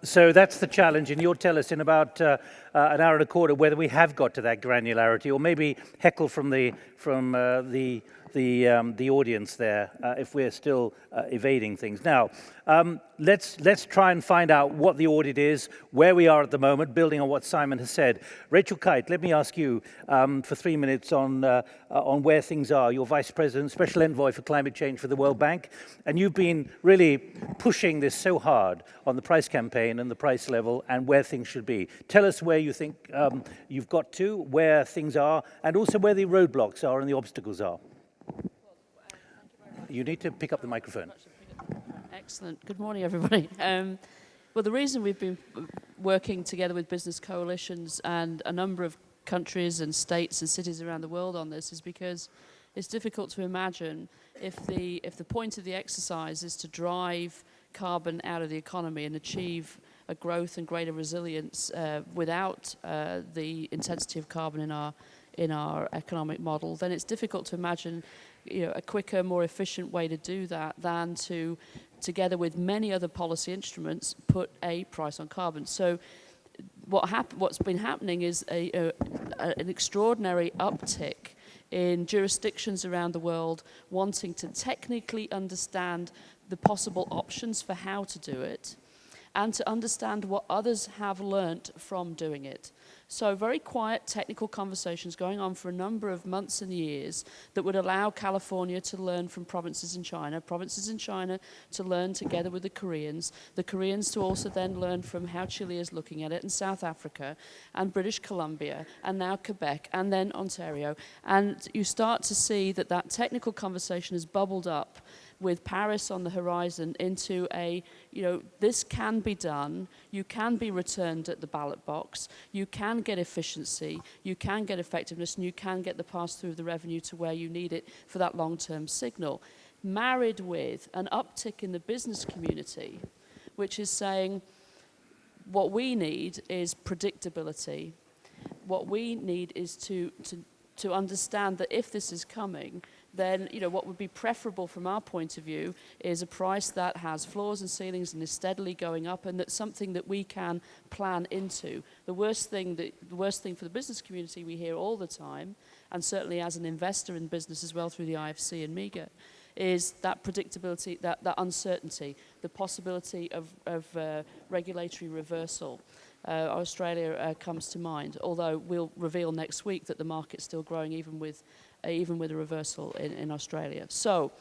So that's the challenge, and you'll tell us in about an hour and a quarter whether we have got to that granularity, or maybe heckle from the audience there if we're still evading things. Now, let's try and find out what the audit is, where we are at the moment, building on what Simon has said. R.Kyte, let me ask you for 3 minutes on where things are. You're Vice President, Special Envoy for Climate Change for the World Bank, and you've been really pushing this so hard on the price campaign and the price level and where things should be. Tell us where you think you've got to, where things are, and also where the roadblocks are and the obstacles are. You need to pick up the microphone. Excellent. Good morning, everybody. Well, the reason we've been working together with business coalitions and a number of countries and states and cities around the world on this is because it's difficult to imagine if the point of the exercise is to drive carbon out of the economy and achieve a growth and greater resilience without the intensity of carbon in our economic model, then it's difficult to imagine a quicker, more efficient way to do that than to, together with many other policy instruments, put a price on carbon. So what's been happening is an extraordinary uptick in jurisdictions around the world wanting to technically understand the possible options for how to do it and to understand what others have learnt from doing it. So very quiet technical conversations going on for a number of months and years that would allow California to learn from provinces in China to learn together with the Koreans to also then learn from how Chile is looking at it, and South Africa, and British Columbia, and now Quebec, and then Ontario. And you start to see that technical conversation has bubbled up with Paris on the horizon into this can be done, you can be returned at the ballot box, you can get efficiency, you can get effectiveness, and you can get the pass-through of the revenue to where you need it for that long-term signal. Married with an uptick in the business community, which is saying what we need is predictability. What we need is to understand that if this is coming, then what would be preferable from our point of view is a price that has floors and ceilings and is steadily going up, and that's something that we can plan into. The worst thing for the business community we hear all the time, and certainly as an investor in business as well through the IFC and MEGA, is that predictability, that uncertainty, the possibility of regulatory reversal. Australia comes to mind, although we'll reveal next week that the market's still growing even with a reversal in Australia. So,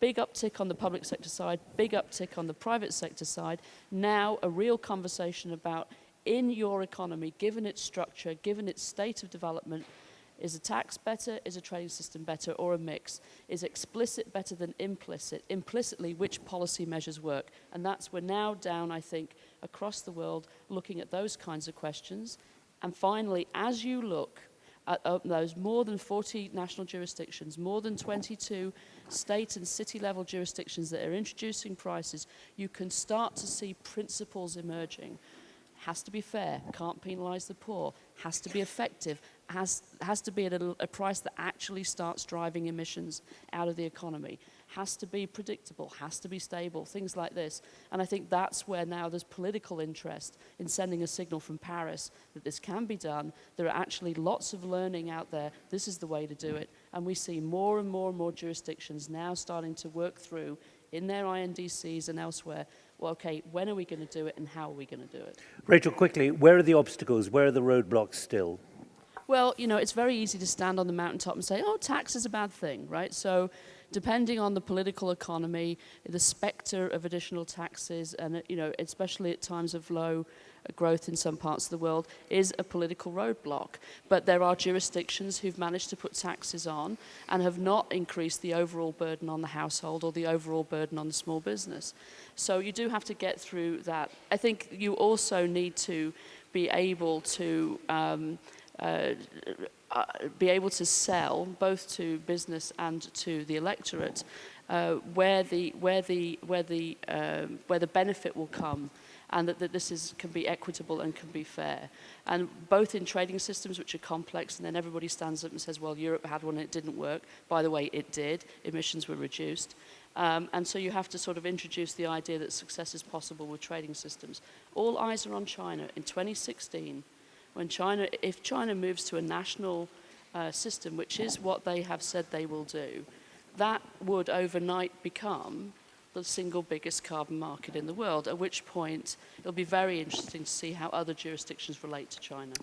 big uptick on the public sector side, big uptick on the private sector side. Now a real conversation about, in your economy, given its structure, given its state of development, is a tax better, is a trading system better, or a mix? Is explicit better than implicit? Implicitly, which policy measures work? And we're now down, I think, across the world, looking at those kinds of questions. And finally, as you look at those more than 40 national jurisdictions, more than 22 state and city level jurisdictions that are introducing prices, you can start to see principles emerging. Has to be fair, can't penalise the poor, has to be effective, has to be at a price that actually starts driving emissions out of the economy, has to be predictable, has to be stable, things like this. And I think that's where now there's political interest in sending a signal from Paris that this can be done. There are actually lots of learning out there. This is the way to do it. And we see more and more and more jurisdictions now starting to work through in their INDCs and elsewhere, well, okay, when are we going to do it and how are we going to do it? Rachel, quickly, where are the obstacles? Where are the roadblocks still? Well, it's very easy to stand on the mountaintop and say, oh, tax is a bad thing, right? So depending on the political economy, the spectre of additional taxes, and especially at times of low growth in some parts of the world, is a political roadblock. But there are jurisdictions who've managed to put taxes on and have not increased the overall burden on the household or the overall burden on the small business. So you do have to get through that. I think you also need to be able to sell both to business and to the electorate where the benefit will come, and that this can be equitable and can be fair. And both in trading systems, which are complex, and then everybody stands up and says, well, Europe had one and it didn't work. By the way, it did. Emissions were reduced. And so you have to sort of introduce the idea that success is possible with trading systems. All eyes are on China. In 2016, if China moves to a national system, which is what they have said they will do, that would overnight become the single biggest carbon market in the world, at which point it'll be very interesting to see how other jurisdictions relate to China.